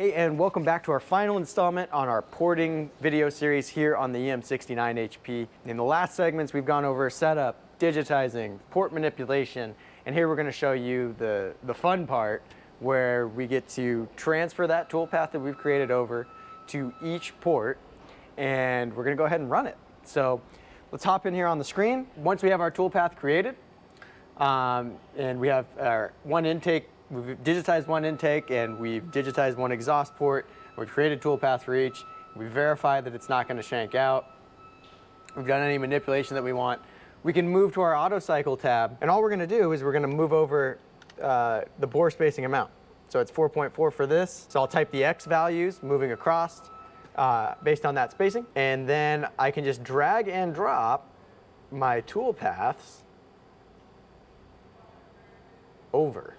Hey, and welcome back to our final installment on our porting video series here on the EM69HP. In the last segments, we've gone over setup, digitizing, port manipulation, and here we're going to show you the fun part where we get to transfer that toolpath that we've created over to each port, and we're going to go ahead and run it. So let's hop in here on the screen. Once we have our toolpath created, and we have our one intake, we've digitized one intake and we've digitized one exhaust port. We've created toolpath for each. We've verified that it's not going to shank out. We've done any manipulation that we want. We can move to our Autocycle tab, and all we're going to do is we're going to move over the bore spacing amount. So it's 4.4 for this. So I'll type the X values moving across based on that spacing, and then I can just drag and drop my toolpaths over.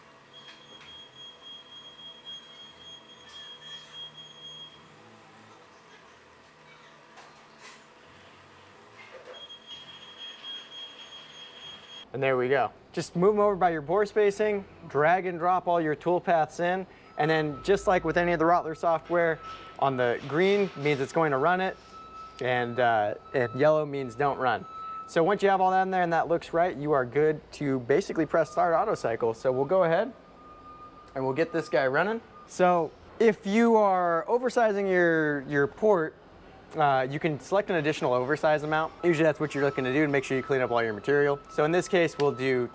And there we go. Just move them over by your bore spacing, drag and drop all your toolpaths in, and then just like with any of the Rottler software, on the green means it's going to run it, and yellow means don't run. So once you have all that in there and that looks right, you are good to basically press start Autocycle. So we'll go ahead and we'll get this guy running. So if you are oversizing your port, you can select an additional oversize amount. Usually that's what you're looking to do to make sure you clean up all your material. So in this case, we'll do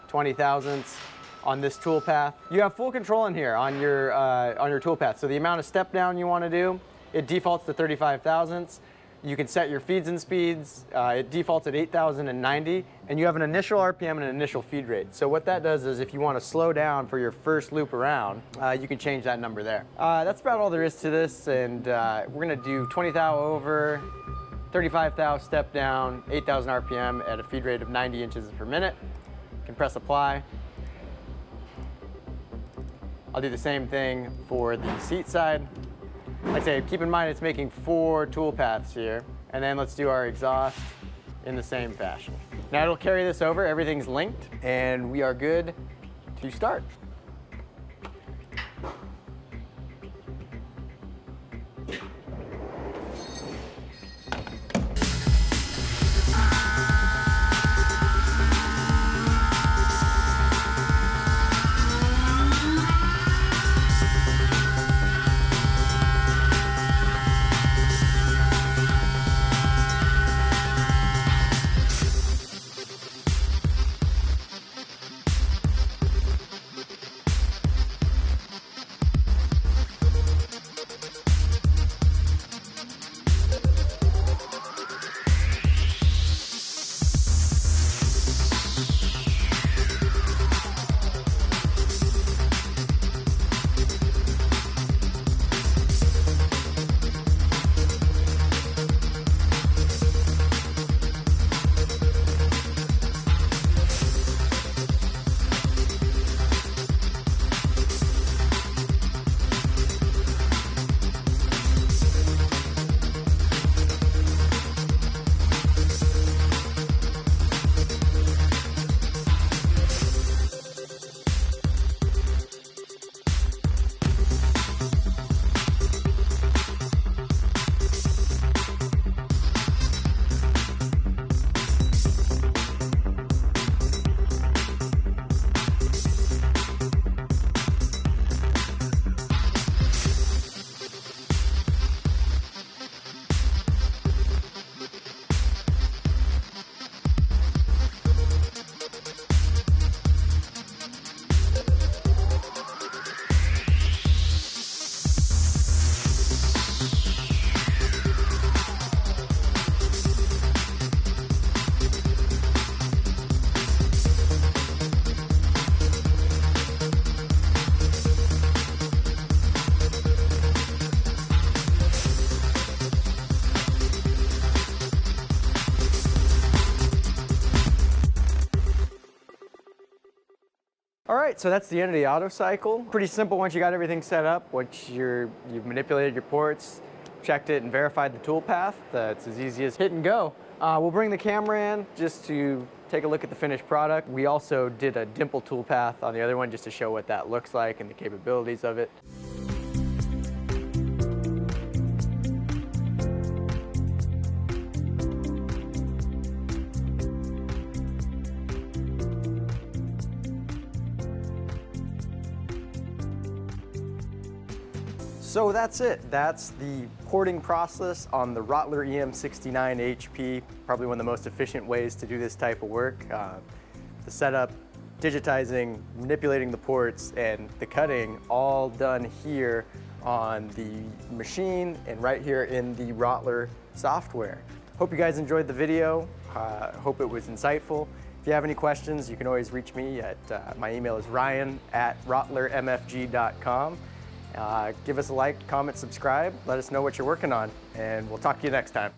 20 thousandths on this toolpath. You have full control in here on your toolpath. So the amount of step down you want to do, it defaults to 35 thousandths. You can set your feeds and speeds. It defaults at 8,090, and you have an initial RPM and an initial feed rate. So what that does is if you want to slow down for your first loop around, you can change that number there. That's about all there is to this, and we're going to do 20 thou over, 35 thou step down, 8,000 RPM at a feed rate of 90 inches per minute. You can press apply. I'll do the same thing for the seat side. Like I say, keep in mind it's making 4 toolpaths here, and then let's do our exhaust in the same fashion. Now it'll carry this over, everything's linked, and we are good to start. All right, so that's the end of the Autocycle. Pretty simple once you got everything set up. Once you've manipulated your ports, checked it and verified the toolpath, it's as easy as hit and go. We'll bring the camera in just to take a look at the finished product. We also did a dimple toolpath on the other one just to show what that looks like and the capabilities of it. So that's it. That's the porting process on the Rottler EM69 HP, probably one of the most efficient ways to do this type of work. The setup, digitizing, manipulating the ports, and the cutting all done here on the machine and right here in the Rottler software. Hope you guys enjoyed the video. Hope it was insightful. If you have any questions, you can always reach me at, my email is ryan@rottlermfg.com. Give us a like, comment, subscribe, let us know what you're working on, and we'll talk to you next time.